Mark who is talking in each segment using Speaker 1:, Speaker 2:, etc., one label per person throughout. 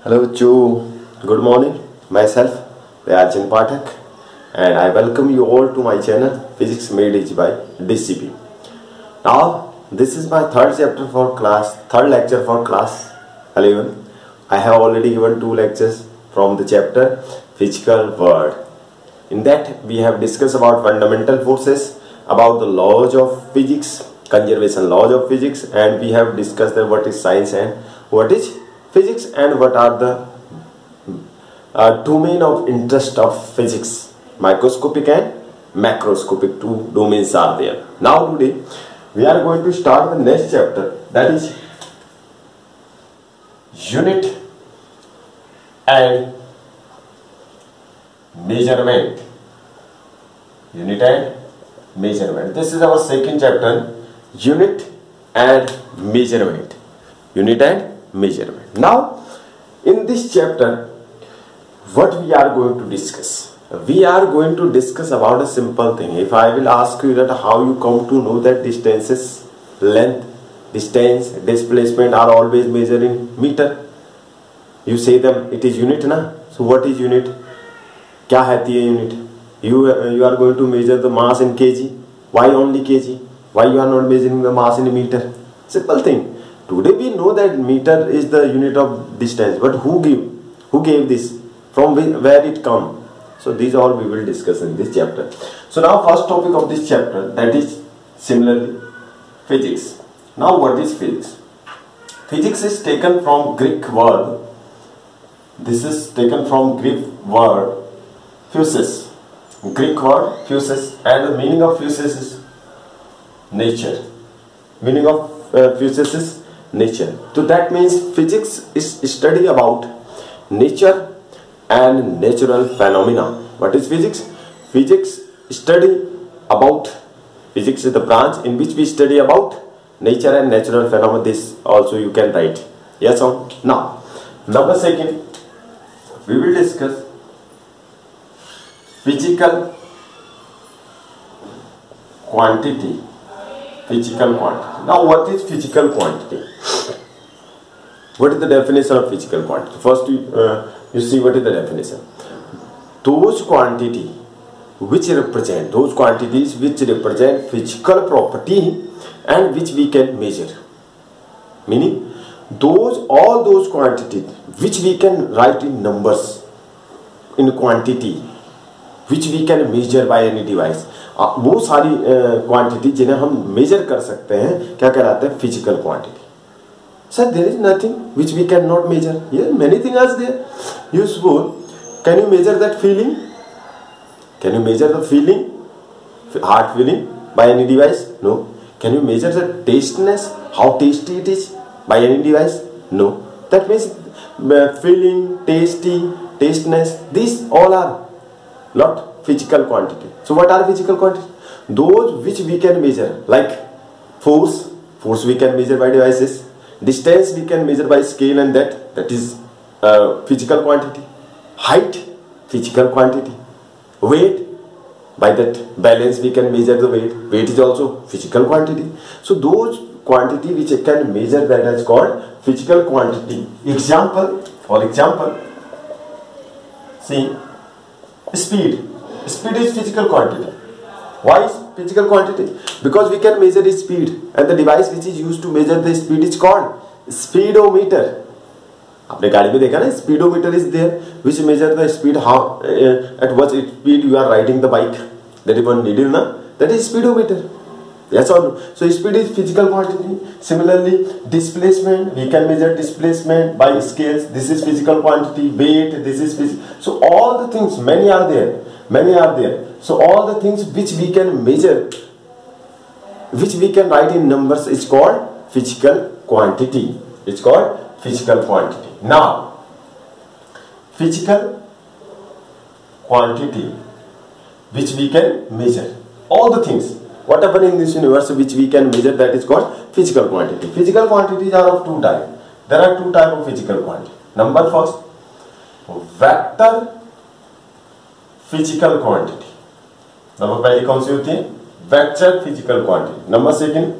Speaker 1: Hello Chu, good morning. Myself Rayarjan Pathak and I welcome you all to my channel Physics Made Easy by DCP. Now this is my third lecture for class 11. I have already given 2 lectures from the chapter Physical World. In that we have discussed about fundamental forces, about the laws of physics, conservation laws of physics, and we have discussed that what is science and what is physics and what are the domain of interest of physics. Microscopic and macroscopic 2 domains are there. Now today we are going to start the next chapter, that is unit and measurement. Unit and measurement. This is our second chapter, unit and measurement. Unit and measurement. Now in this chapter what we are going to discuss? We are going to discuss about a simple thing. If I will ask you that how you come to know that distances, length, distance, displacement are always measured in meter, you say them it is unit na. So what is unit? क्या है unit? You are going to measure the mass in kg. Why only kg? Why you are not measuring the mass in meter? Simple thing. Today we know that meter is the unit of distance, but who gave this? From where it come? So these all we will discuss in this chapter. So now first topic of this chapter, that is similarly physics. Now what is physics? Physics is taken from Greek word. This is taken from Greek word physis. Greek word physis, and the meaning of physis is nature. Meaning of physis is nature. So that means physics is study about nature and natural phenomena. What is physics? Physics study about, physics is the branch in which we study about nature and natural phenomena. This also you can write. Yes or no? Now number second, we will discuss physical quantity. Physical quantity. Now what is physical quantity? What is the definition of physical quantity? First you see what is the definition. Those quantities which represent physical property and which we can measure. Meaning all those quantities which we can write in numbers, in quantity, which we can measure by any device. वो सारी quantity जिन्हें हम major कर सकते हैं क्या कहलाते हैं? Physical quantity. Sir, there is nothing which we cannot measure. Yeah, many things are there. You suppose, can you measure that feeling? Can you measure the feeling, heart feeling, by any device? No. Can you measure the tastiness, how tasty it is, by any device? No. That means feeling, tastiness, these all are not physical quantity. So what are physical quantity? Those which we can measure, like force we can measure by devices. Distance we can measure by scale, and that is physical quantity. Height, physical quantity. Weight, by that balance we can measure the weight. Weight is also physical quantity. So those quantity which I can measure, that is called physical quantity. For example, see, speed. Speed is physical quantity. Why is physical quantity? Because we can measure the speed, and the device which is used to measure the speed is called speedometer. आपने गाड़ी में देखा ना, speedometer is there which measure the speed, how at what speed you are riding the bike. That is one needle na, that is speedometer. Yes or no? So speed is physical quantity. Similarly, displacement, we can measure displacement by scales. This is physical quantity. Weight, this is physical. So all the things, many are there. So all the things which we can measure, which we can write in numbers, is called physical quantity. It's called physical quantity. Now, physical quantity which we can measure, all the things, whatever in this universe which we can measure, that is called physical quantity. Physical quantities are of 2 types. There are 2 types of physical quantity. Number first, vector physical quantity. Number पहली कौन सी होती है? Vector physical quantity. Number second,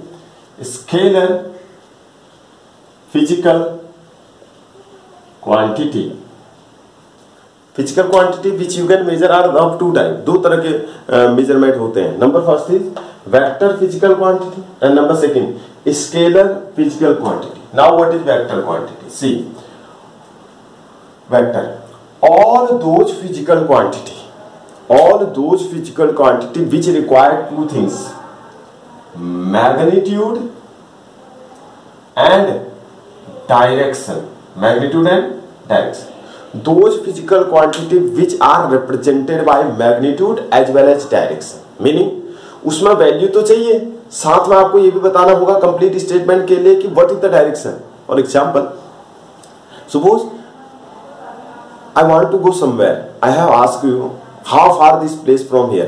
Speaker 1: scalar physical quantity, physical quantity which you can measure are of two type, दो तरह के measurement होते हैं. Number first is vector physical quantity and number second scalar physical quantity. Now what is vector quantity? See, vector all those physical quantity which require two things, magnitude and direction. Magnitude and direction. Those physical quantity which are represented by magnitude as well as direction. Meaning उसमें value तो चाहिए, साथ में आपको ये भी बताना होगा कंप्लीट स्टेटमेंट के लिए कि what is the direction. For example, suppose I want to go somewhere. I have asked you how far this place from here.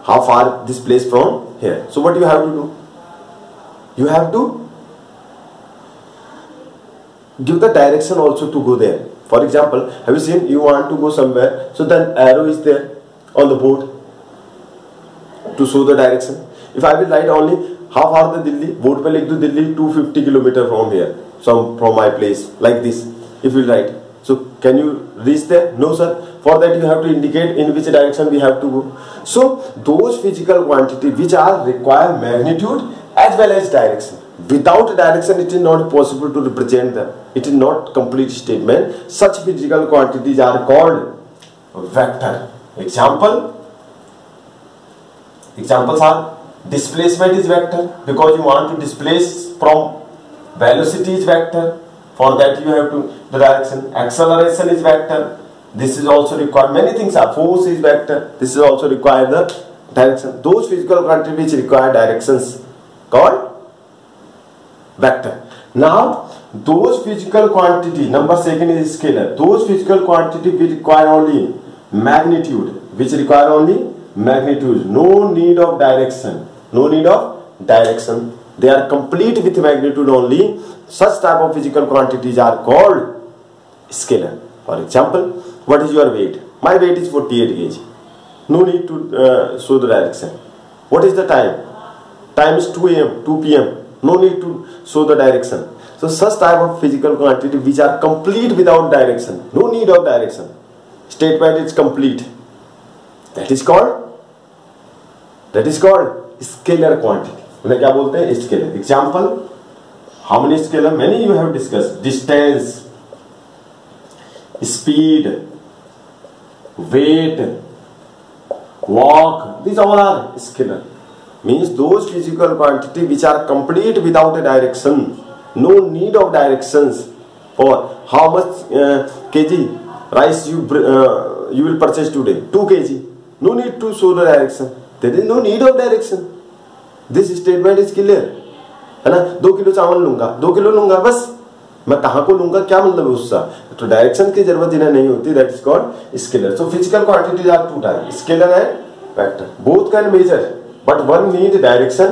Speaker 1: How far this place from here. So what you have to do? You have to give the direction also to go there. For example, have you seen you want to go somewhere? So then arrow is there on the board to show the direction. If I will write only how far the Delhi, board पे लिख दो Delhi 250 kilometer from here, from my place, like this. If you write. So can you reach there? No sir. For that you have to indicate in which direction we have to go. So those physical quantity which are require magnitude as well as direction. Without direction it is not possible to represent them. It is not complete statement. Such physical quantities are called vector. Examples are displacement is vector because you want to displace from, velocity is vector. For that you have to the direction. Acceleration is vector. This is also required. Many things are. Force is vector. This is also required the direction. Those physical quantities which require directions called vector. Now those physical quantity, number second is scalar. Those physical quantity which require only magnitude. Which require only magnitude. No need of direction. No need of direction. They are complete with magnitude only. Such type of physical quantities are called scalar. For example, what is your weight? My weight is 48 kg. No need to show the direction. What is the time? Time is 2 AM, 2 PM. No need to show the direction. So such type of physical quantity which are complete without direction. No need of direction. Statement is complete. That is called scalar quantity. उन्हें क्या बोलते हैं? Scalar. Example. How many scalar? Many you have discussed. Distance, speed, weight, walk. These all are scalar. Means those physical quantity which are complete without a direction. No need of directions. For how much kg rice you will purchase today? 2 kg. No need to show the direction. There is no need of direction. This statement is clear. है ना? 2 kilo चावल लूंगा, 2 kilo लूंगा, बस मैं कहाँ को लूंगा, क्या मतलब है उसका? तो डायरेक्शन की जरूरत इन्हें नहीं होती. That is called scalar. So physical quantities are two type, scalar and vector. Both can measure but one need direction,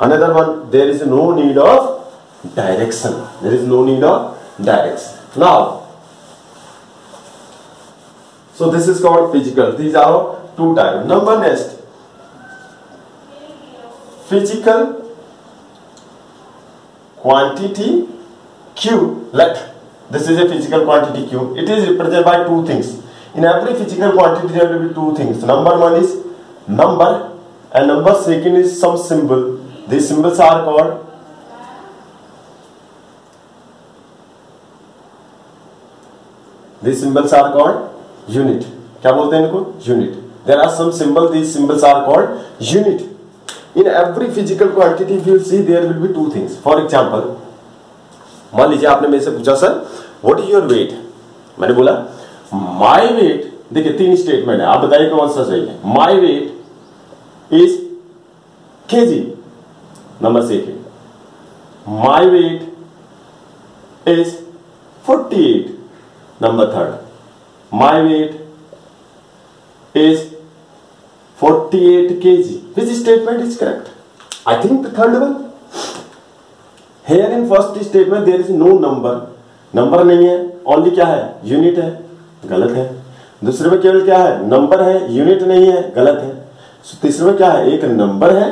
Speaker 1: another one there is no need of direction. There is no need of direction. Now so this is called physical. These are two types. Number next, physical quantity Q. Let this is a physical quantity Q. It is represented by two things. In every physical quantity there will be two things. Number one is number and number second is some symbol. These symbols are called unit. क्या बोलते हैं इनको? Unit. There are some symbols. These symbols are called unit. In every physical quantity you will see there will be two things. For example, मान लीजिए आपने मेरे से पूछा sir what is your weight. मैंने बोला माई वेट. देखिए 3 statement है, आप बताइए कौन सा सही है. My weight is kg. Number second, my weight is 48. Number third, my weight is 48 kg. Which statement is correct? I think the third one. Here in first statement there is no number. Number नहीं है, only क्या है? Unit है. गलत है. दूसरे में केवल क्या है? नंबर है, यूनिट नहीं है. गलत है. so, तीसरे में क्या है? एक नंबर है,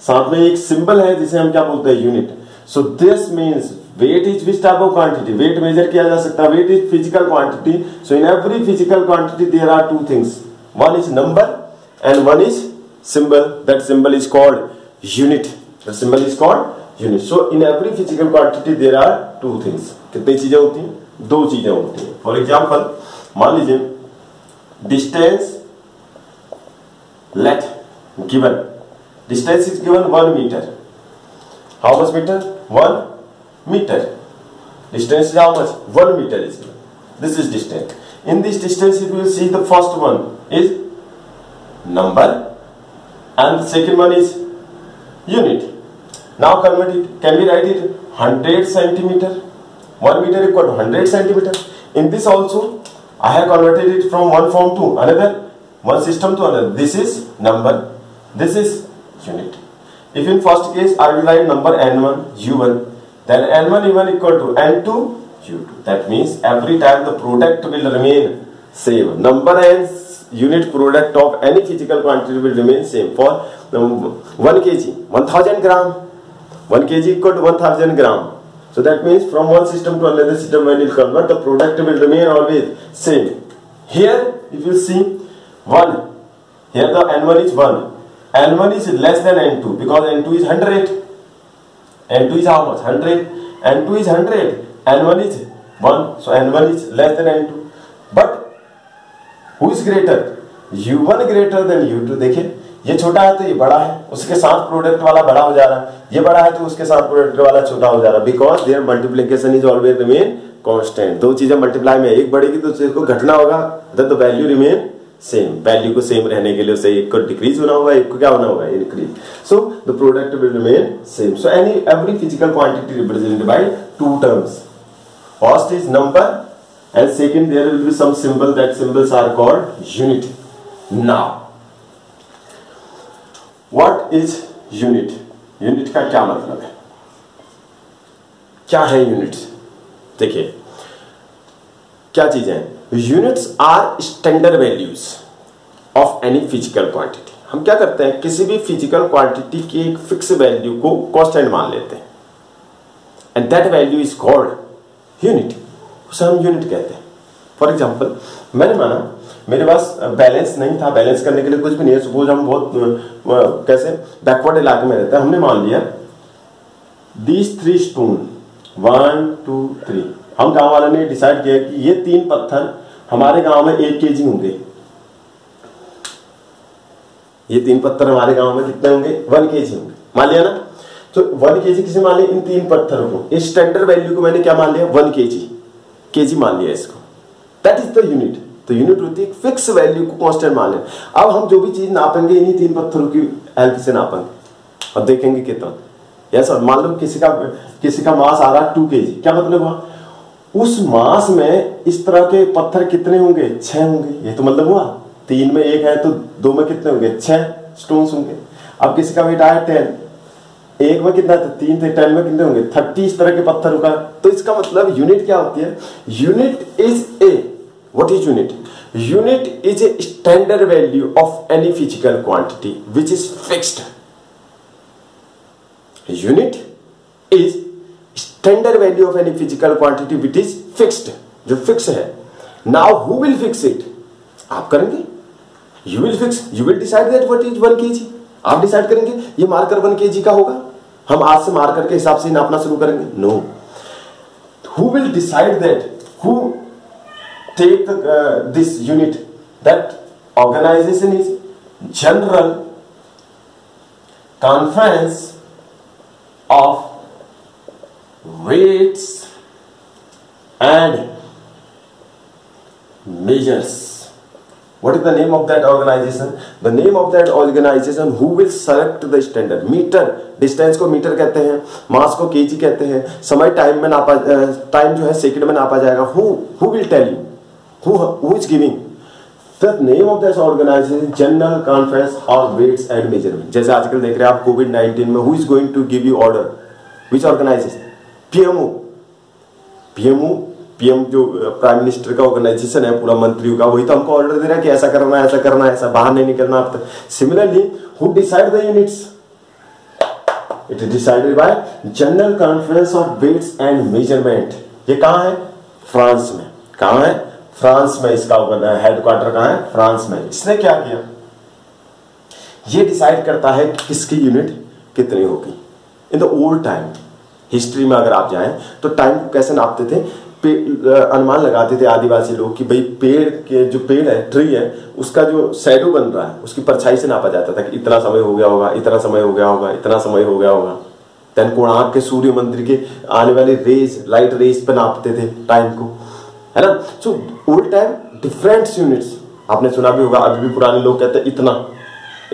Speaker 1: साथ में एक सिंबल है जिसे हम क्या बोलते हैं? Unit. So this means weight is which type of quantity, weight measure किया जा सकता है, weight is physical quantity. So in every physical quantity there are two things, one is number and one is symbol. That symbol is called unit. The symbol is called unit. So in every physical quantity there are two things. कितनी चीजें होती हैं? दो चीजें होती हैं. For example, मान लीजिए distance let given. Distance is given 1 meter. How much meter? 1 meter. Distance is how much? 1 meter is given. This is distance. In this distance, if you see the first one is number. And the second one is unit. Now convert it. Can we write it 100 centimeter? 1 meter equal to 100 centimeter. In this also, I have converted it from one form to another, one system to another. This is number. This is unit. If in first case I will write number n1, u1, then n1 u1 equal to n2, u2. That means every time the product will remain same. Number and unit product of any physical quantity will remain same. For 1 kg 1000 gram, 1 kg equal to 1000 gram. So that means from one system to another system when it convert, the product will remain always same. Here if you see 1, here the n1 is 1, n1 is less than n2 because n2 is 100. n2 is how much? 100. n2 is 100, n1 is 1, so n1 is less than n2. But who is greater? u1 greater than u2. देखिए ये छोटा है तो ये बड़ा है, उसके साथ प्रोडक्ट वाला बड़ा हो जा रहा है, ये बड़ा है तो उसके साथ प्रोडक्ट वाला छोटा हो जा रहा है. Because there multiplication is always remain constant. दो चीजें मल्टीप्लाई में एक बढ़ेगी तो दूसरे को घटना होगा, that the value remain same. Value को सेम रहने के लिए उसे एक को डिक्रीज होना होगा, एक को क्या होना होगा? Increase. So the product will remain same. So every physical quantity represented by two terms. First is number and second there will be some symbol. That symbols are called unit. Now what is unit? unit का क्या मतलब है? क्या है units? देखिए क्या चीजें हैं. units are standard values of any physical quantity. हम क्या करते हैं, किसी भी फिजिकल क्वांटिटी की एक फिक्स वैल्यू को कांस्टेंट मान लेते हैं and that value is called unit. उसे हम यूनिट कहते हैं. फॉर एग्जाम्पल मैंने माना मेरे पास बैलेंस नहीं था, बैलेंस करने के लिए कुछ भी नहीं है. सपोज हम बहुत कैसे बैकवर्ड इलाके में रहते हैं. हमने मान लिया दीज 3 स्टोन 1 2 3. हम गांव वालों ने डिसाइड किया कि ये 3 पत्थर हमारे गांव में 1 kg होंगे. ये 3 पत्थर हमारे गांव में कितने होंगे? 1 kg होंगे. मान लिया ना. तो 1 kg किसे मान लिया? इन 3 पत्थरों को. इस स्टैंडर्ड वैल्यू को मैंने क्या मान लिया? 1 kg मान लिया इसको. That is the unit. तो यूनिट होती है फिक्स वैल्यू को कांस्टेंट मान लें. अब हम जो भी चीज नापेंगे इन्हीं 3 पत्थरों की हेल्प से नापेंगे और देखेंगे कितना. यस सर, मान लो किसी का मास आ रहा है 2 kg. क्या मतलब हुआ? उस मास में इस तरह के पत्थर कितने होंगे? 6 होंगे. ये तो मतलब हुआ 3 में 1 है तो 2 में कितने होंगे? 6 स्टोन्स होंगे. अब किसी का वेट आया 10, 1 में कितना था? 3 थे, 10 में कितने होंगे? 30 इस तरह के पत्थरों का. तो इसका मतलब यूनिट क्या होती है? Unit is a, what is unit? Unit is a standard value of any physical quantity which is fixed. Unit is standard value of any physical quantity which is fixed, जो फिक्स है. Now who will fix it? आप करेंगे. You will fix, you will decide that what is 1 kg. आप decide करेंगे ये marker 1 kg का होगा. हम आज से मार्कर के हिसाब से नापना शुरू करेंगे? No. Who will decide that? Who take this unit? That organization is general conference of weights and measures. What is the name of that organization? The name of that organization who will select the standard. Metre, distance को metre कहते हैं, मास को KG कहते हैं, समय time में नापा, time जो है सेकंड में नापा जाएगा. Who will tell you? Who is giving? The name of this organization General Conference of Weights and Measurement. जैसे आजकल देख रहे हैं आप COVID-19 में, who is going to give you order? Which organization? PMO. PM जो प्राइम मिनिस्टर का organisation है, पूरा मंत्रियों का, वही तो हमको ऑर्डर दे रहा है कि ऐसा करना है, ऐसा करना है, ऐसा बाहर नहीं निकलना. आप similarly who decide the units? It is decided by general conference of weights and measurement. ये कहाँ है? फ्रांस में। कहाँ है? फ्रांस में। इसका हेडक्वार्टर कहाँ है? फ्रांस में। इसने क्या किया? ये डिसाइड करता है कि किसकी यूनिट कितनी होगी। In the old time history में अगर आप जाएं तो टाइम को कैसे नापते थे? अनुमान लगाते थे आदिवासी लोग कि भाई पेड़ के जो पेड़ है, ट्री है, उसका जो शैडो बन रहा है उसकी परछाई से नापा जाता था कि इतना समय हो गया होगा, इतना समय हो गया होगा, इतना समय हो गया होगा। देन कोणार्क के सूर्य मंदिर के आने वाले रेज, लाइट रेज पे नापते थे टाइम को, है ना। So old time different units आपने सुना भी होगा। अभी भी पुराने लोग कहते हैं इतना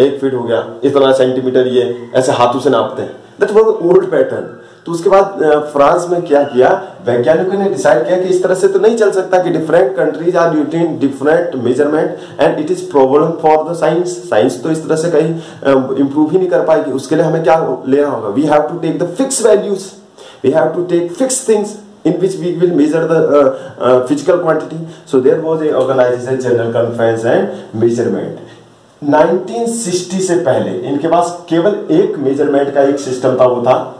Speaker 1: 1 फीट हो गया, इतना सेंटीमीटर, ये ऐसे हाथों से नापते हैं। That was old pattern. तो उसके बाद फ्रांस में क्या किया, वैज्ञानिकों ने डिसाइड किया कि इस तरह से तो नहीं चल सकता कि different countries are using different measurement and it is problem for the science. Science तो इस तरह से कहीं इंप्रूव ही नहीं कर पाएगी। उसके लिए हमें क्या लेना होगा? We have to take the fix values, we have to take fix things in which we will measure the physical quantity. So there was a organization general conference and measurement. 1960 से पहले इनके पास केवल एक मेजरमेंट का एक system था, वो था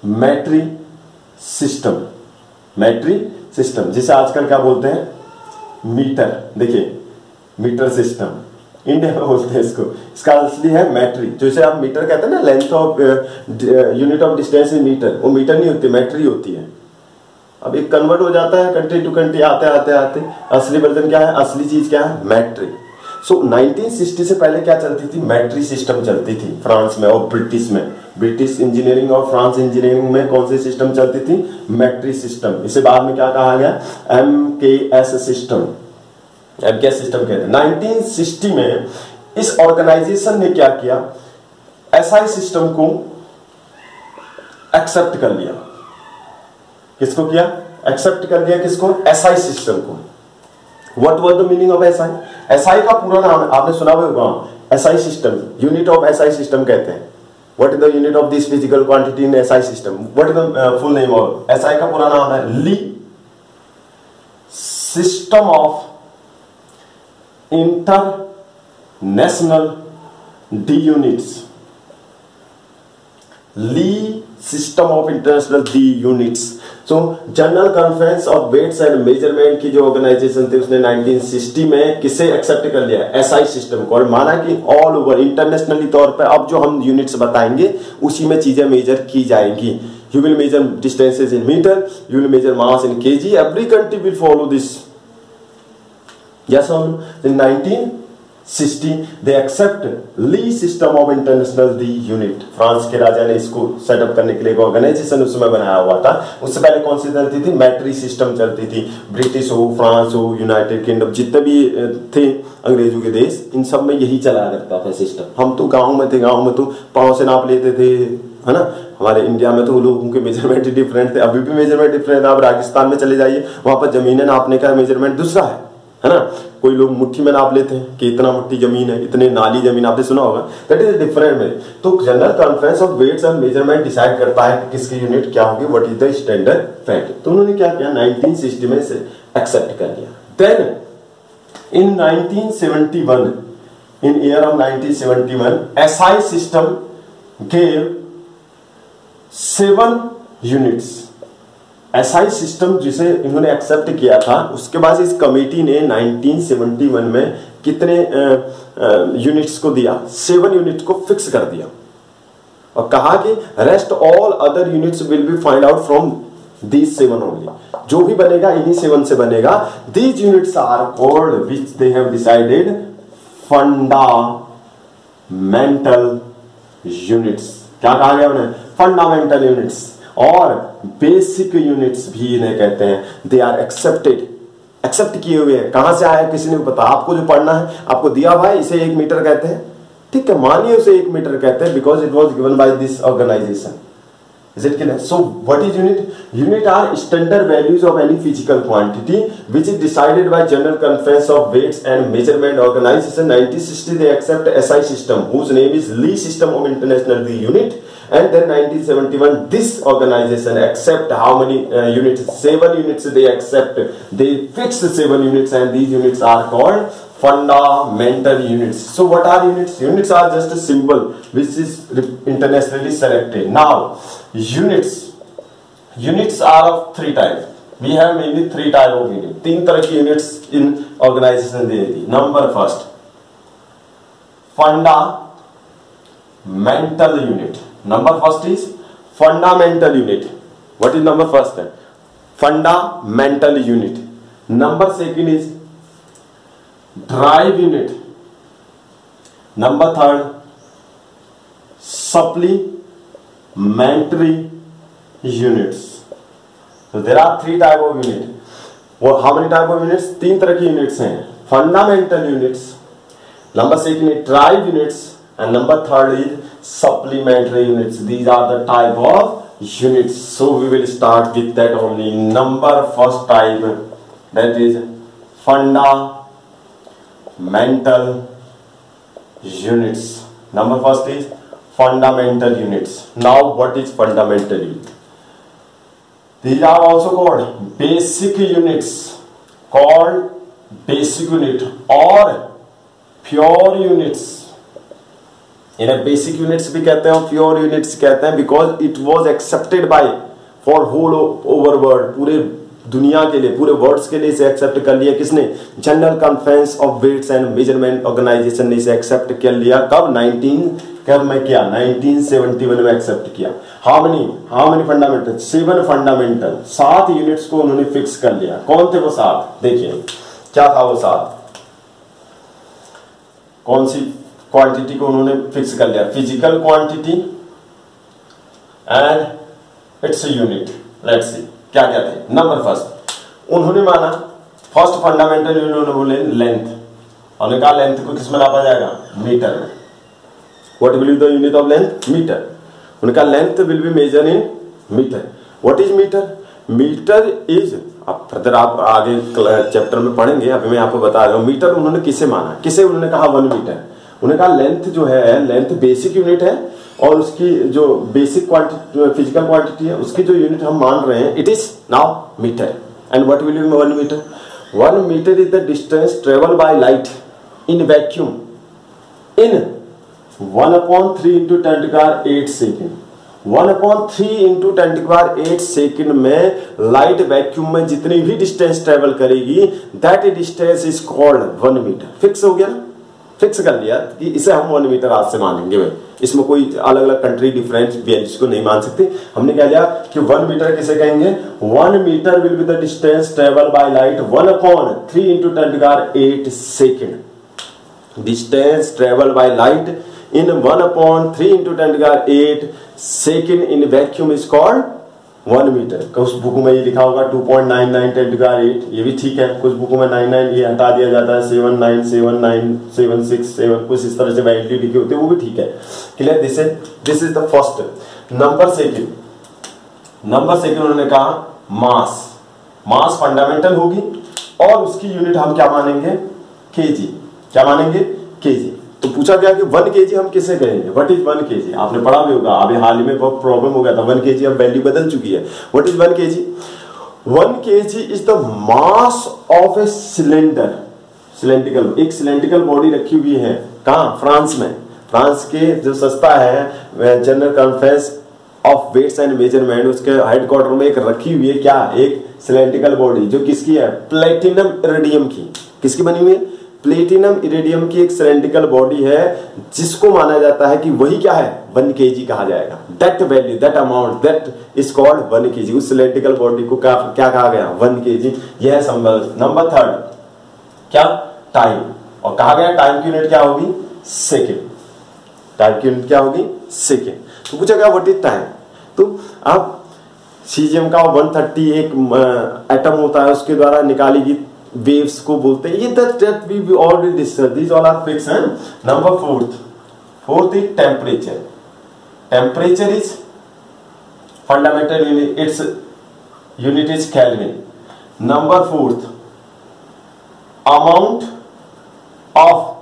Speaker 1: मैट्री सिस्टम। मैट्री सिस्टम जिसे आजकल क्या बोलते हैं? मीटर। देखिए मीटर सिस्टम इंडिया में बोलते हैं इसको। इसका असली है मैट्री। जैसे आप मीटर कहते हैं ना, length of unit of distance in metre, वो मीटर नहीं होती, मैट्री होती है। अब एक कन्वर्ट हो जाता है कंट्री टू कंट्री आते आते आते। असली वर्जन क्या है? असली चीज क्या है? मैट्री। सो 1960 से पहले क्या चलती थी? मैट्री सिस्टम चलती थी फ्रांस में और ब्रिटिश में। ब्रिटिश इंजीनियरिंग और फ्रांस इंजीनियरिंग में कौन सी सिस्टम चलती थी? मैट्री सिस्टम। इसे बाद में क्या कहा गया? MKS system. MKS सिस्टम कहते हैं। 1960 में इस ऑर्गेनाइजेशन ने क्या किया? SI सिस्टम को एक्सेप्ट कर लिया। किसको किया? एक्सेप्ट कर लिया। किसको? SI सिस्टम को। What was the meaning of SI? SI का पूरा नाम आपने सुना होगा, SI system, unit of SI system कहते हैं। What is the unit of this physical quantity in SI system? What is the full name of SI का पूरा नाम है ली सिस्टम ऑफ इंटरनेशनल डी यूनिट्स। ली सिस्टम ऑफ इंटरनेशनल डी units. So general conference of weights and measurement की जो ऑर्गेनाइजेशन थी उसने 1960 में किसे एक्सेप्ट कर लिया? SI सिस्टम को। और माना कि ऑल ओवर इंटरनेशनली तौर पे अब जो हम यूनिट्स बताएंगे उसी में चीजें मेजर की जाएंगी। You will measure distances in metre, you will measure mass in KG, every country will follow this. Yes or no? In 1960 they accept le system of international de unit. France के राजा ने इसको setup करने के लिए एक organisation उस समय बनाया हुआ था। उससे पहले कौन सी चलती थी? मैट्री सिस्टम चलती थी। ब्रिटिश हो, फ्रांस हो, यूनाइटेड किंगडम, जितने भी थे अंग्रेजों के देश, इन सब में यही चला करता था सिस्टम। हम तो गाँव में थे, गाँव में तो पाँव से नाप लेते थे, है ना। हमारे इंडिया में तो लोगों के मेजरमेंट डिफरेंट थे, अभी भी मेजरमेंट डिफरेंट है। आप राजस्थान में चले जाइए, वहां पर जमीनें नापने का मेजरमेंट दूसरा है ना। कोई लोग मुट्ठी में नाप लेते हैं कि इतना मुट्ठी जमीन है, इतने नाली जमीन, आपने सुना होगा। दैट इज डिफरेंट में। तो general conference of weights and measurement decide करता है कि किसकी यूनिट क्या होगी, what is the standard fact. तो उन्होंने क्या किया? 1960 में से एक्सेप्ट कर लिया। Then in 1971, in year of 1971, SI system gave 7 units. SI system जिसे इन्होंने एक्सेप्ट किया था, उसके बाद इस कमेटी ने 1971 में कितने यूनिट्स को दिया? 7 यूनिट्स को फिक्स कर दिया और कहा कि rest all other units will be find out from these 7 only. जो भी बनेगा इन्हीं 7 से बनेगा। These units are called which they have decided fundamental units. क्या कहा गया उन्हें? Fundamental units. और बेसिक यूनिट्स भी इन्हें कहते हैं। दे आर एक्सेप्टेड, एक्सेप्ट किए हुए हैं। कहां से आया किसी ने पता? आपको जो पढ़ना है आपको दिया भाई, इसे 1 मीटर कहते हैं, ठीक है, मानिए उसे 1 मीटर कहते हैं, because it was given by this organization. Is it clear? So what is unit? Unit are standard values of any physical quantity which is decided by General Conference of Weights and Measurement Organization. 1960 they accept SI system whose name is Lee System of International Unit, and then 1971 this organization accept how many units? 7 units they accept. They fix 7 units and these units are called fundamental units. So what are units? Units are just a symbol which is internationally selected. Now units are of three types. We have mainly three type of units. तीन तरह की units in organization they the. Number first, fundamental unit. Number first is fundamental unit. What is number first? Fundamental unit. Number second is drive unit. Number third, supplementary units. So there are three type of unit. How many type of units? तीन तरह की units हैं. Fundamental units. Number second is drive units, and number third is supplementary units. These are the type of units. So we will start with that only. Number first type, that is fundamental units. Number first is fundamental units. Now what is fundamental unit? These are also called basic units, or pure units. इन्हें basic units भी कहते हैं और pure units कहते हैं, because it was accepted by for whole over world, पूरे दुनिया के लिए, पूरे वर्ड्स के लिए इसे एक्सेप्ट कर लिया किसने? General conference of weights and measurement organization ने इसे एक्सेप्ट कर लिया. कब? 1971 में एक्सेप्ट किया. How many fundamental? 7 fundamental, 7 units को उन्होंने फिक्स कर लिया. कौन थे वो 7? देखिए क्या था वो 7. कौन सी क्वांटिटी को उन्होंने फिक्स कर लिया? Physical quantity and its unit. Let's see क्या क्या थे. नंबर फर्स्ट, उन्होंने माना फर्स्ट फंडामेंटल यूनिट, उन्होंने बोले लेंथ. उन्होंने कहा लेंथ को किस में नापा जाएगा? मीटर में. What will be the unit of length? Metre. उन्होंने कहा length will be measure in metre. What is metre? Metre is, अब फर्दर आप आगे चैप्टर में पढ़ेंगे, अभी मैं आपको बता रहा हूं. मीटर उन्होंने किसे माना? किसे उन्होंने कहा 1 मीटर. उन्होंने कहा लेंथ जो है, लेंथ बेसिक यूनिट है, और उसकी जो बेसिक क्वांटिटी, फिजिकल क्वांटिटी है, उसकी जो यूनिट हम मान रहे हैं, it is now metre. And what will be 1 metre? 1 metre is the distance travel by light in vacuum in 1/3 into 10⁸ second. 1/3 into 10⁸ second में लाइट वैक्यूम में जितनी भी डिस्टेंस ट्रेवल करेगी, that distance is called 1 metre. Fix हो गया ना? Fix कर लिया कि इसे हम 1 मीटर आज से मानेंगे भाई. इसमें कोई अलग अलग कंट्री डिफरेंट वैल्यूज को नहीं मान सकते. हमने क्या लिया कि 1 मीटर किसे कहेंगे? 1 metre will be the distance travel by light 1/3 into 10⁸ second. Distance travel by light in 1/3 into 10⁸ second in vacuum is called 1 metre. कुछ बुकों में ये लिखा होगा 2.99 10⁸. ये भी ठीक है. कुछ बुकों में 99 ये हटा दिया जाता है, 79 79 767 कुछ इस तरह से वैल्यू लिखी होती है, वो भी ठीक है. Clear? This is the first. Number second उन्होंने कहा मास फंडामेंटल होगी, और उसकी यूनिट हम क्या मानेंगे? केजी. क्या मानेंगे? केजी. तो पूछा गया कि 1 kg हम किसे कहेंगे? What is 1 kg? आपने पढ़ा भी होगा, अभी हाल ही में बहुत प्रॉब्लम हो गया था. 1 kg अब वैल्यू बदल चुकी है. What is 1 kg? 1 kg is the mass of a cylinder. एक सिलेंड्रिकल बॉडी रखी हुई है. कहाँ? फ्रांस में. फ्रांस के जो सस्ता है general conference of weights and measurement, उसके हेडक्वार्टर में एक रखी हुई है. क्या? एक सिलेंड्रिकल बॉडी जो किसकी है? प्लेटिनम इरिडियम की. किसकी बनी हुई है? प्लेटिनम इरिडियम की एक सिलेंड्रिकल बॉडी है, जिसको माना जाता है कि वही क्या है? 1 kg कहा जाएगा. That value, that amount, that is called 1 kg. उस सिलेंड्रिकल बॉडी को क्या कहा गया? 1 kg. यह संबंध. नंबर थर्ड क्या? टाइम. और कहा गया टाइम की यूनिट क्या होगी? सेकेंड. टाइम की यूनिट क्या होगी? सेकेंड. तो पूछा गया व्हाट इज टाइम. तो आप सीजियम का 130 एक एटम होता है, उसके द्वारा निकाली गई वेव्स को बोलते हैं. ये that we already discuss. These all are fix हैं. Number fourth is temperature. Temperature is fundamental unit, it's unit is kelvin. Number fourth, amount of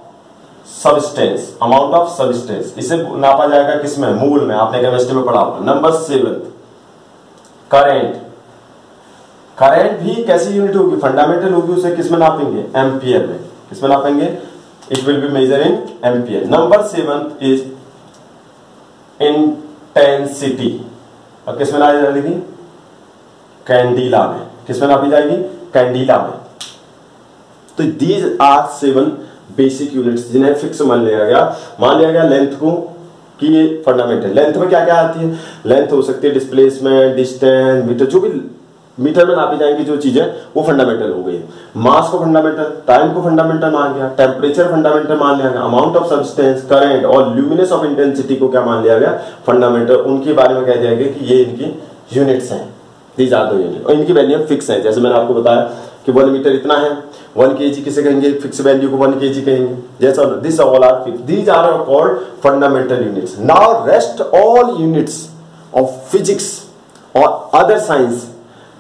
Speaker 1: substance. इसे नापा जाएगा किसमें? मूल में. आपने केमिस्ट्री में पढ़ा होगा. नंबर 7, करंट भी कैसी यूनिट होगी? फंडामेंटल होगी. उसे किस में नापेंगे? एम्पियर में. किसमें नापेंगे? It will be measure in ampere. Number 7 is intensity. अब किसमें नापी जाएगी? कैंडिला में। किसमें नापी जाएगी? कैंडिला में। तो दीज आर 7 बेसिक यूनिट्स जिन्हें फिक्स मान लिया गया लेंथ को कि ये फंडामेंटल। लेंथ में क्या क्या आती है? लेंथ हो सकती है डिस्प्लेसमेंट, डिस्टेंस, मीटर, जो भी मीटर में नापी जाएंगी जो चीजें वो फंडामेंटल हो गई। मास को फंडामेंटल, टाइम को फंडामेंटल मान लिया, टेम्परेचर फंडामेंटल मान लिया गया, अमाउंट ऑफ सब्सटेंस, करंट और ल्यूमिनेंस ऑफ इंटेंसिटी को क्या मान लिया गया? फंडामेंटल। उनके बारे में कह दिया गया कि ये इनकी यूनिट्स हैं, दीज आर द यूनिट, और इनकी वैल्यू फिक्स है। जैसे मैंने आपको बताया कि 1 मीटर इतना है, 1 kg किसे कहेंगे? फिक्स वैल्यू को 1 kg कहेंगे। जैसा this all are fix, these are called fundamental units. Now rest all units of physics और अदर साइंस,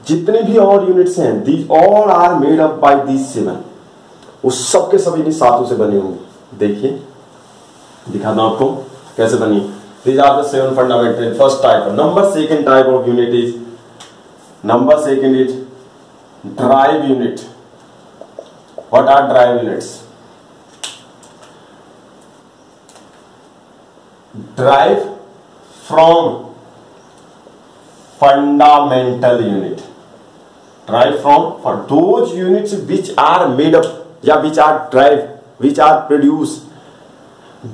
Speaker 1: जितने भी और यूनिट्स हैं, these all are made up by these 7। वो सब के सब इन्हीं सातों से बने होंगे। देखिए दिखाता हूं आपको कैसे बनी। These are the 7 fundamental. First type, number second type of unit is, number second is drive unit. What are drive units? Drive from fundamental unit. Drive from for those units which are made up या which are drive, which are produced.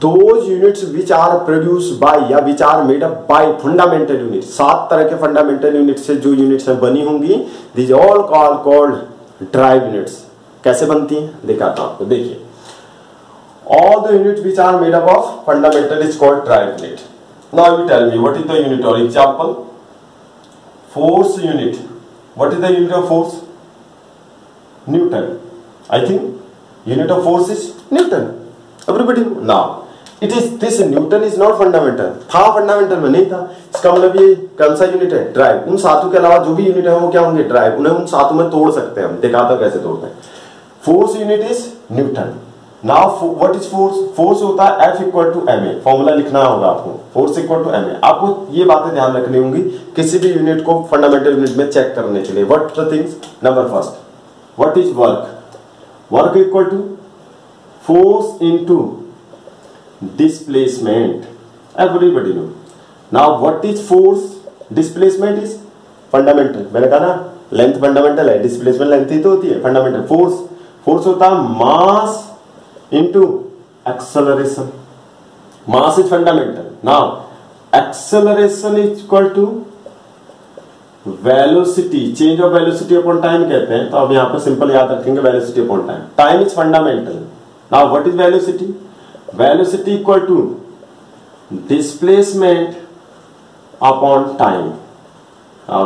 Speaker 1: Those units which are produced by या which are made up by fundamental unit. 7 तरह के fundamental units से जो units हैं बनी होंगी, these all called drive units. कैसे बनती हैं दिखाता हूं आपको। देखिए, all the unit which are made up of fundamental is called drive unit. Now you tell me what is the unit or example. Force unit. What is the unit of force? Newton. I think unit of force is newton. Everybody now it is this newton is not fundamental. था fundamental में नहीं था। इसका मतलब ये कौन सा unit है? ड्राइव। उन सातों के अलावा जो भी यूनिट है वो क्या होंगे? ड्राइव। उन्हें उन सातों में तोड़ सकते हैं हम। दिखाता हूं कैसे तोड़ते हैं। Force unit is newton. Now what is force? Force होता है F equal to ma। Formula लिखना होगा आपको, फोर्स इक्वल टू ma। आपको ये बातें ध्यान रखनी होंगी किसी भी यूनिट को फंडामेंटल यूनिट में चेक करने के लिए। What the things? Number first, what is work? Work equal to force into displacement. Everybody know. Now what is force? Displacement is fundamental. मैंने कहा ना लेंथ फंडामेंटल है, डिस्प्लेसमेंट लेंथ ही तो होती है फंडामेंटल। फोर्स होता है mass into acceleration. Mass is fundamental. Now acceleration is equal to velocity. Change of velocity upon time कहते हैं, तो अब यहां पर सिंपल याद रखेंगे velocity upon time. Time is fundamental. Now what is velocity? Velocity equal to displacement upon time.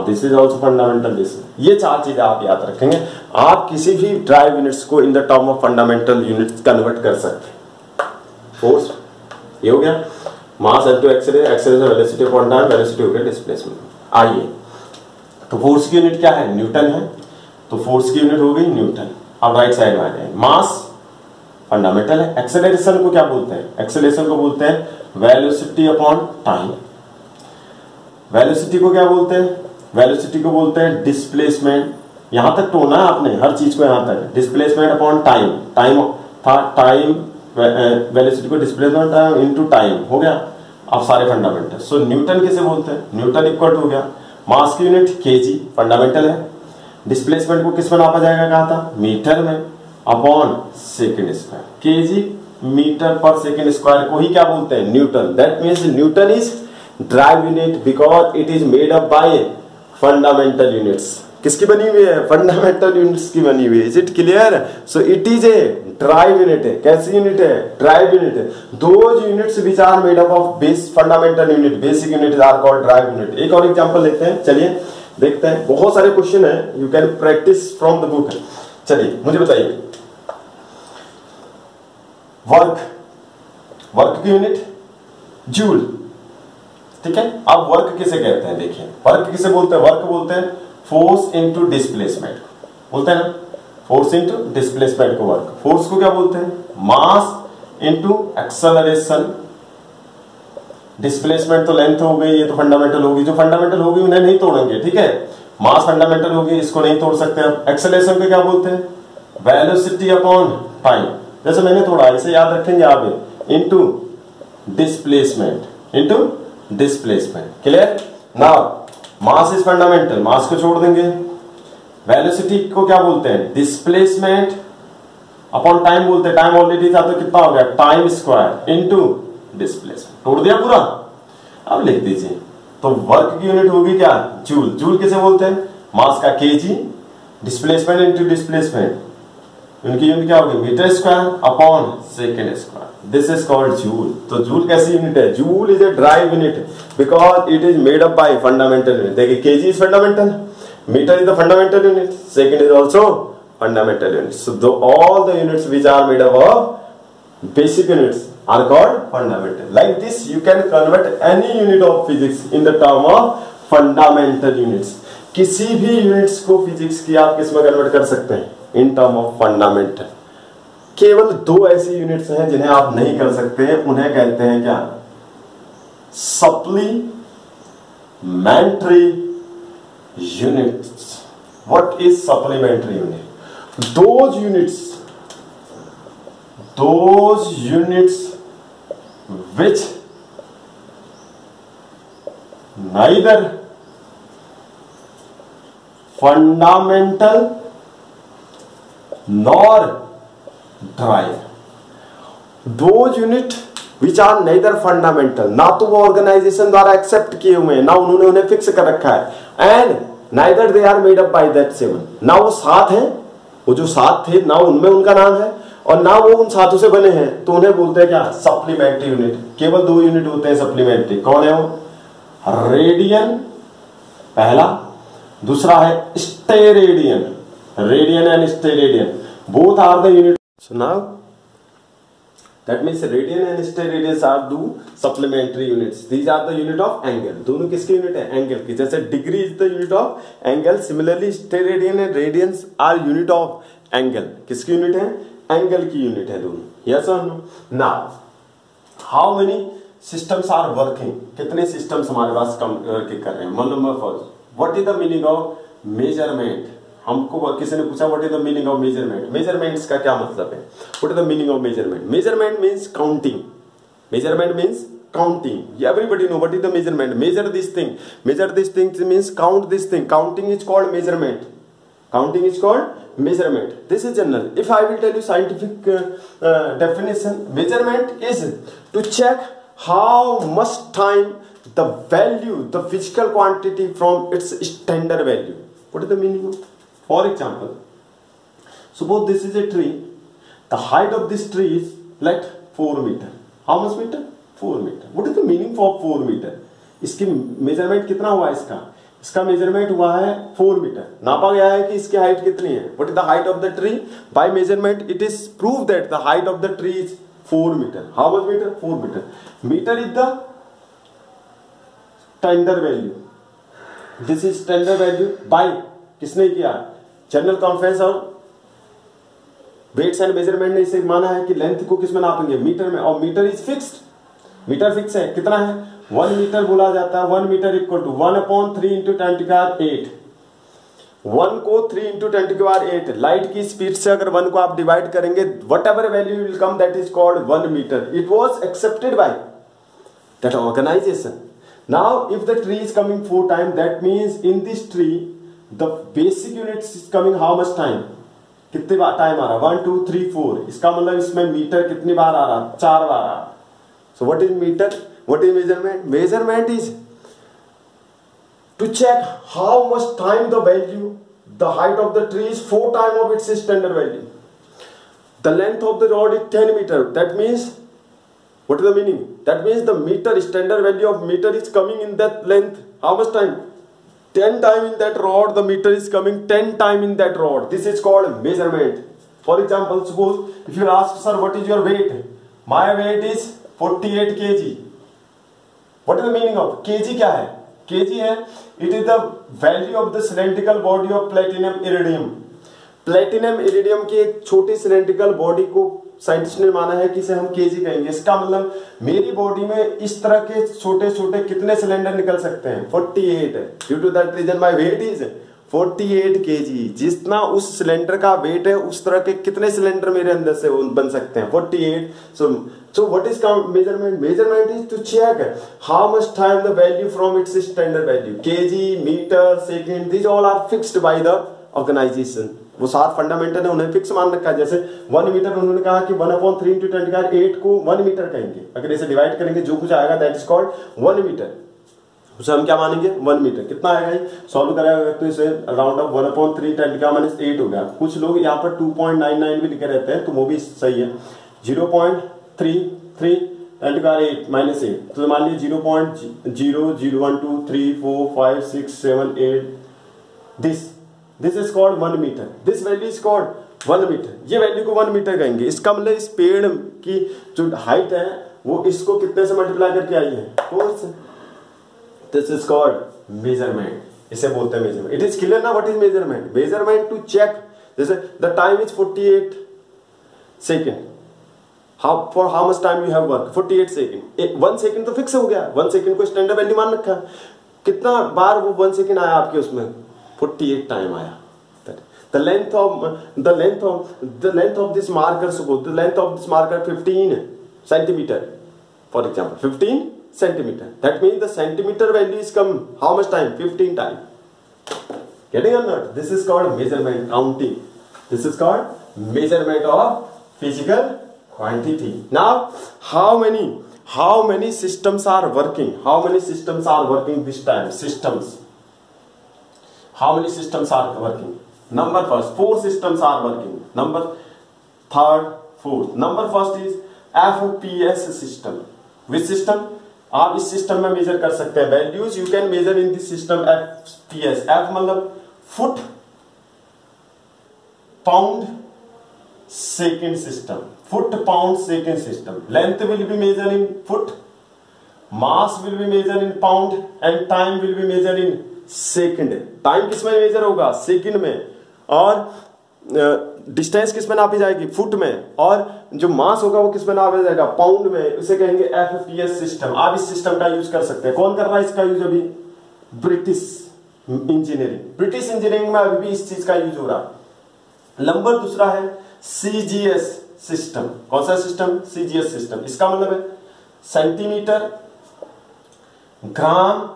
Speaker 1: This is also fundamental. This ये 4 चीजें आप याद रखेंगे। आप किसी भी ड्राइव यूनिट्स को in the term of fundamental units convert कर सकते हैं। फोर्स ये हो गया, मास into acceleration, velocity upon time, velocity हो गया डिस्प्लेसमेंट। आइए, तो फोर्स की यूनिट क्या है? न्यूटन है। तो फोर्स की यूनिट हो गई न्यूटन। अब राइट साइड में आ जाए। मास फंडामेंटल है। एक्सेलरेशन को क्या बोलते हैं? एक्सेलरेशन को बोलते हैं वेलोसिटी अपॉन टाइम। वेलोसिटी को क्या बोलते हैं? वेलोसिटी को बोलते हैं डिस्प्लेसमेंट। यहां तक टोना है आपने, हर चीज को यहां तक। Displacement upon time. टाइम था टाइम, वेलोसिटी को डिस्प्लेसमेंट इनटू टाइम हो गया। अब सारे फंडामेंटल। सो न्यूटन किसे बोलते हैं? न्यूटन इक्वल हो गया मास की यूनिट केजी, फंडामेंटल है। डिस्प्लेसमेंट को किस में नापा जाएगा कहा था? मीटर में, upon second square. KG metre पर सेकेंड स्क्वायर को ही क्या बोलते हैं? Newton. That means newton is drive unit because it is made up by fundamental units. किसकी बनी हुई है? फंडामेंटल यूनिट्स की बनी हुई है। Is it clear? So it is a drive unit है। कैसी यूनिट है? ड्राइव यूनिट है। Those units which are made up of base fundamental unit, basic unit are called drive unit. एक और एग्जांपल लेते हैं, चलिए देखते हैं। बहुत सारे क्वेश्चन है, you can practice from the book. चलिए मुझे बताइए, वर्क, वर्क की यूनिट जूल। ठीक है, अब वर्क किसे कहते हैं? देखिए वर्क किसे बोलते हैं? वर्क बोलते हैं फोर्स इनटू डिस्प्लेसमेंट, बोलते हैं ना, फोर्स इनटू डिस्प्लेसमेंट को वर्क। फोर्स को क्या बोलते हैं? मास इनटू एक्सेलरेशन। डिस्प्लेसमेंट तो लेंथ हो गई, ये तो फंडामेंटल होगी। जो फंडामेंटल होगी उन्हें नहीं तोड़ेंगे, ठीक है। मास फंडामेंटल होगी, इसको नहीं तोड़ सकते। अब एक्सेलरेशन को क्या बोलते हैं? वेलोसिटी अपॉन टाइम, जैसे मैंने थोड़ा इसे याद रखेंगे आप, into displacement, into displacement. Clear? Now mass is fundamental, mass को छोड़ देंगे। वेलोसिटी को क्या बोलते हैं? डिस्प्लेसमेंट अपॉन टाइम बोलते हैं। टाइम ऑलरेडी था तो कितना हो गया? Time square into displacement. तोड़ दिया पूरा। अब लिख दीजिए, तो वर्क की यूनिट होगी क्या? जूल। जूल किसे बोलते हैं? मास का केजी, डिस्प्लेसमेंट इनटू डिस्प्लेसमेंट, उनकी यूनिट क्या होगी? Metre square upon second square. This is called joule. तो जूल कैसी यूनिट है? Joule is a drive unit because it is made up by fundamental unit. देखिए KG is fundamental, metre is the fundamental unit, second is also fundamental units. So all the units which are made up of basic units are called fundamental. Like this you can convert any unit of physics in the term of fundamental units. किसी भी units को physics की आप किस में convert कर सकते हैं? In term of fundamental. केवल दो ऐसी units हैं जिन्हें आप नहीं कर सकते हैं, उन्हें कहते हैं क्या? Supplementary units. What is supplementary unit? Those units which neither fundamental nor drive. Those unit which are neither fundamental, ना तो वो ऑर्गेनाइजेशन द्वारा एक्सेप्ट किए हुए हैं, ना उन्होंने उन्हें फिक्स कर रखा है, and neither they are made up by that seven, ना वो सात हैं, वो जो सात थे ना उनमें उनका नाम है और ना वो उन सातों से बने हैं, तो उन्हें बोलते हैं क्या? Supplementary unit. केवल दो यूनिट होते हैं सप्लीमेंट्री। कौन है वो? रेडियन पहला, दूसरा है steradian. Radian and steradian both are the unit. So now that means radian and steradian are दो supplementary units. These are the unit of angle. दोनों किसकी यूनिट है? एंगल की। जैसे degree is the unit of angle, similarly steradian and radians are unit of angle. किसकी unit है? Angle की unit है दोनों। Yes or no? Now how many systems are working? कितने सिस्टम्स हमारे पास वर्किंग कर रहे हैं? One number first, what is the meaning of measurement? हमको किसी ने पूछा what is the meaning of measurement? Measurements का क्या मतलब है? What is the meaning of measurement? Measurement means counting. Measurement means counting. Everybody know what is the measurement. Measure this thing. Measure this thing means count this thing. Counting is called measurement. Counting is called measurement. This is general. If I will tell you scientific definition, measurement is to check how much time the value, the physical quantity from its standard value. What is the meaning of? For example, suppose this is a tree. The height of this tree is like 4 meter. How much meter? 4 meter. What is the meaning for 4 meter? इसकी measurement कितना हुआ इसका? इसका measurement हुआ है 4 metre. नापा गया है कि इसकी height कितनी है? What is the height of the tree? By measurement, it is proved that the height of the tree is 4 meter. How much meter? 4 meter. Meter is the standard value. This is standard value by किसने किया? General conference और weights and measurement ने इसे माना है कि length को किसमें नापेंगे? मीटर में. और metre is fixed. Metre fix है. कितना है? 1 मीटर बोला जाता है. 1 मीटर इक्वल टू 1/3 इंटू 10 की पावर 8. 1 को 3 इंटू 10 की पावर 8. लाइट की स्पीड से अगर 1 को आप डिवाइड करेंगे, whatever value will come, that is called 1 metre. It was accepted by that organization. Now if the tree is coming 4 time, that means in this tree the basic unit is coming how much time? कितने बार time आ रहा? 1 2 3 4. इसका मतलब इसमें metre कितनी बार आ रहा? 4 बार आ रहा. So what is metre? What is measurement? Measurement is to check how much time the value, the height of the tree is 4 time of its standard value. The length of the rod is 10 metre. That means what is the meaning? That means the meter, standard value of meter is coming in that length. How much time? 10 time in that rod. The meter is coming 10 time in that rod. This is called measurement. For example, suppose if you ask, sir, what is your weight? My weight is 48 kg. What is the meaning of kg? क्या है? kg है, it is the value of the cylindrical body of platinum iridium. Platinum iridium की एक छोटी cylindrical body को scientist ने माना है कि इसे हम केजी कहेंगे. इसका मतलब मेरी बॉडी में इस तरह के छोटे छोटे कितने सिलेंडर निकल सकते हैं? 48 है. Due to that reason my weight is 48 kg। जितना उस सिलेंडर का वेट है उस तरह के कितने सिलेंडर मेरे अंदर से बन सकते हैं? 48। so what is measurement? Measurement is to check how much time the value from its standard value, kg, meter, second, these all are fixed by the organization। वो 7 फंडामेंटल है, उन्हें फिक्स मान रखा है। जैसे 1 मीटर उन्होंने कहा कि 1/3 × 10 का 8 को 1 मीटर कहेंगे। अगर इसे डिवाइड करेंगे जो कुछ आएगा दैट इज कॉल्ड 1 मीटर। उसे हम क्या मानेंगे? 1 मीटर। कितना आएगा ये? सॉल्व करेगा तो इसे राउंड ऑफ 1/3 10 का -8 हो गया। कुछ लोग यहाँ पर 2.99 भी लिखे रहते हैं तो वो भी सही है। 0.33 10 का 8 -8 तो मान लीजिए 0.0012 3 4 5 6 7 8 this is called 1 metre. This value is called 1 metre. ये वैल्यू को 1 मीटर कहेंगे। इसका मतलब इस पेड़ की जो हाइट है वो इसको कितने से मल्टीप्लाई करके आई है? 4 से। This is called measurement. इसे बोलते हैं मेजरमेंट। इट इज क्लियर ना what is measurement? Measurement to check, जैसे the time is 48 second. For how much time you have work? 48 second. 1 second तो फिक्स हो गया, 1 सेकेंड को स्टैंडर्ड वैल्यू मान रखा। कितना बार वो 1 सेकेंड आया आपके उसमें? 48 टाइम आया। The length of this marker, suppose the length of this marker 15 centimeter, for example 15 centimeter. That means the centimeter value is come how much time? 15 time. Getting or not? This is called measurement, counting. This is called measurement of physical quantity. Now how many systems are working? How many systems are working this time? Systems. How many systems are working? Number first, 4 systems are working. Number third, fourth. Number first is FPS system. Which system? आप इस system में major कर सकते हैं values. You can measure in this system FPS। F मतलब foot pound second system. Foot pound second system. Length will be measure in foot, mass will be measure in pound and time will be measure in second. Time किस में major होगा? Second में। और distance किस में नापी जाएगी? Foot में। और जो मास होगा वो किस में नापा जाएगा? पाउंड में। उसे कहेंगे FPS सिस्टम। आप इस सिस्टम का यूज कर सकते हैं। कौन कर रहा है इसका यूज अभी? British engineering. ब्रिटिश इंजीनियरिंग में अभी भी इस चीज का यूज हो रहा है। नंबर दूसरा है CGS सिस्टम। कौन सा सिस्टम? CGS system. इसका मतलब है सेंटीमीटर, ग्राम,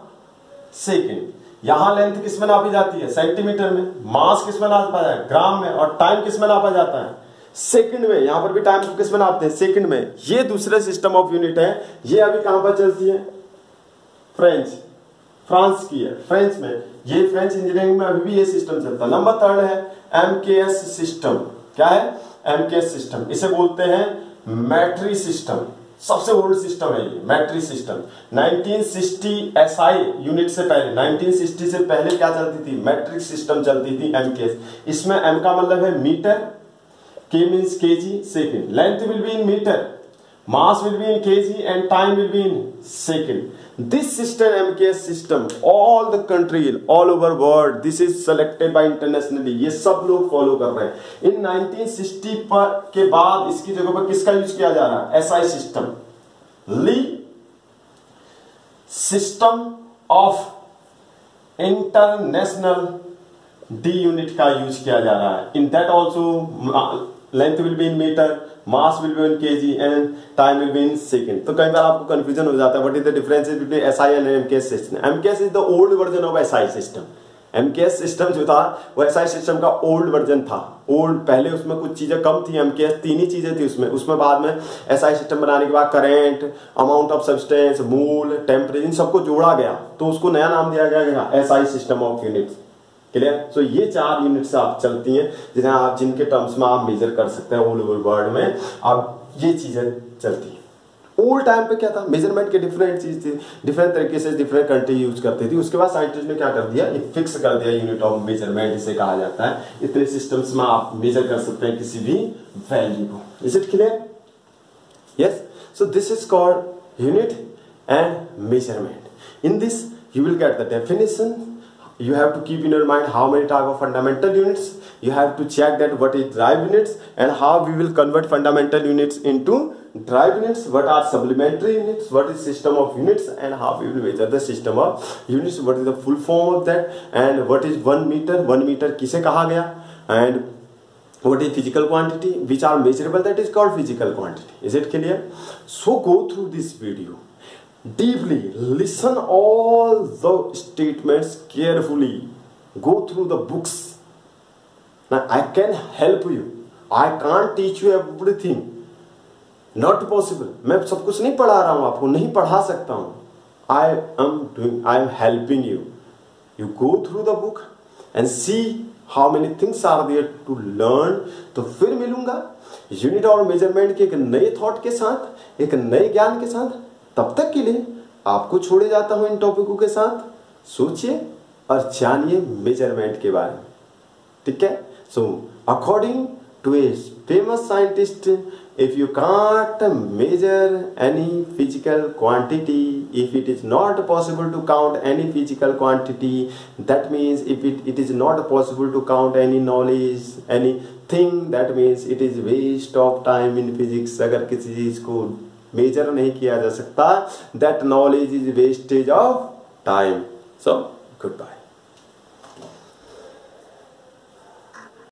Speaker 1: सेकेंड। यहां लेंथ किस में नापी जाती है? सेंटीमीटर में। मास किस में नापा जाता है? ग्राम में। और टाइम किस में नापा जाता है? सेकंड में। यहां पर भी टाइम को किस में नापते हैं? सेकंड में। ये दूसरे सिस्टम ऑफ यूनिट है। ये अभी कहां पर चलती है? फ्रांस की है, फ्रेंच में। ये फ्रेंच इंजीनियरिंग में अभी भी ये सिस्टम चलता है। नंबर थर्ड है MKS सिस्टम। क्या है? MKS system. इसे बोलते हैं मैट्रिक सिस्टम। सबसे ओल्ड सिस्टम है ये मैट्रिक सिस्टम। 1960 SI यूनिट से पहले, 1960 से पहले क्या चलती थी? मैट्रिक सिस्टम चलती थी, MKS। इसमें M का मतलब है metre, K means kg, second. Length will be in metre, mass will be in kg and time will be in second. This system, MKS system, all the country, all over world, this is selected by internationally. ये सब लोग follow कर रहे हैं। इन 1960 पर के बाद इसकी जगह पर किसका यूज किया जा रहा है? SI system, le system of international de unit का यूज किया जा रहा है। In that also length will be in metre, mass will be in KG and time will be in second. तो कई बार आपको कंफ्यूजन हो जाता है what is the difference between SI and MKS system. MKS is the old version of SI system. MKS system जो था वो एसआई सिस्टम का ओल्ड वर्जन था। ओल्ड, पहले उसमें कुछ चीजें कम थी। एमकेएस 3 ही चीजें थी उसमें बाद में एसआई सिस्टम बनाने के बाद current, amount of substance, mole, temperature, इन सबको जोड़ा गया तो उसको नया नाम दिया गया SI system of units. Clear? So ये 4 यूनिट्स आप चलती हैं जिन्हें आप जिनके टर्म्स में आप मेजर कर सकते हैं ऑल ओवर वर्ल्ड में। अब ये चीजें चलती हैं। ओल्ड टाइम पे क्या था? मेजरमेंट के डिफरेंट चीज थी, डिफरेंट तरीके से डिफरेंट कंट्री यूज करती थी। उसके बाद साइंटिस्ट ने क्या कर दिया, ये फिक्स कर दिया यूनिट ऑफ मेजरमेंट इसे कहा जाता है। इतने सिस्टम्स में आप मेजर कर सकते हैं किसी भी वैल्यू को। Is it clear? Yes. So this is called unit and measurement. In this you will get the definition. You have to keep in your mind how many type of fundamental units. You have to check that what is derived units and how we will convert fundamental units into derived units, what are supplementary units, what is system of units, and how we will measure the system of units, what is the full form of that, and what is 1 meter, 1 meter किसे कहा गया, and what is physical quantity which are measurable, that is called physical quantity. Is it clear? So go through this video deeply, listen all the statements carefully, go through the books. Now I can help you, I can't teach you everything, not possible. मैं सब कुछ नहीं पढ़ा रहा हूँ आपको, नहीं पढ़ा सकता हूँ. I am helping you. You go through the book and see how many things are there to learn. तो फिर मिलूंगा यूनिट और मेजरमेंट के एक नए थॉट के साथ, एक नए ज्ञान के साथ. तब तक के लिए आपको छोड़े जाता हूं इन टॉपिकों के साथ. सोचिए और जानिए मेजरमेंट के बारे में. ठीक है? So according to a famous scientist, if you can't measure any physical quantity, if it is not possible to count any physical quantity, that means if it is not possible to count any knowledge, anything, that means it is waste of time in physics. अगर किसी चीज को major नहीं किया जा सकता, that knowledge is wastage of time. So goodbye.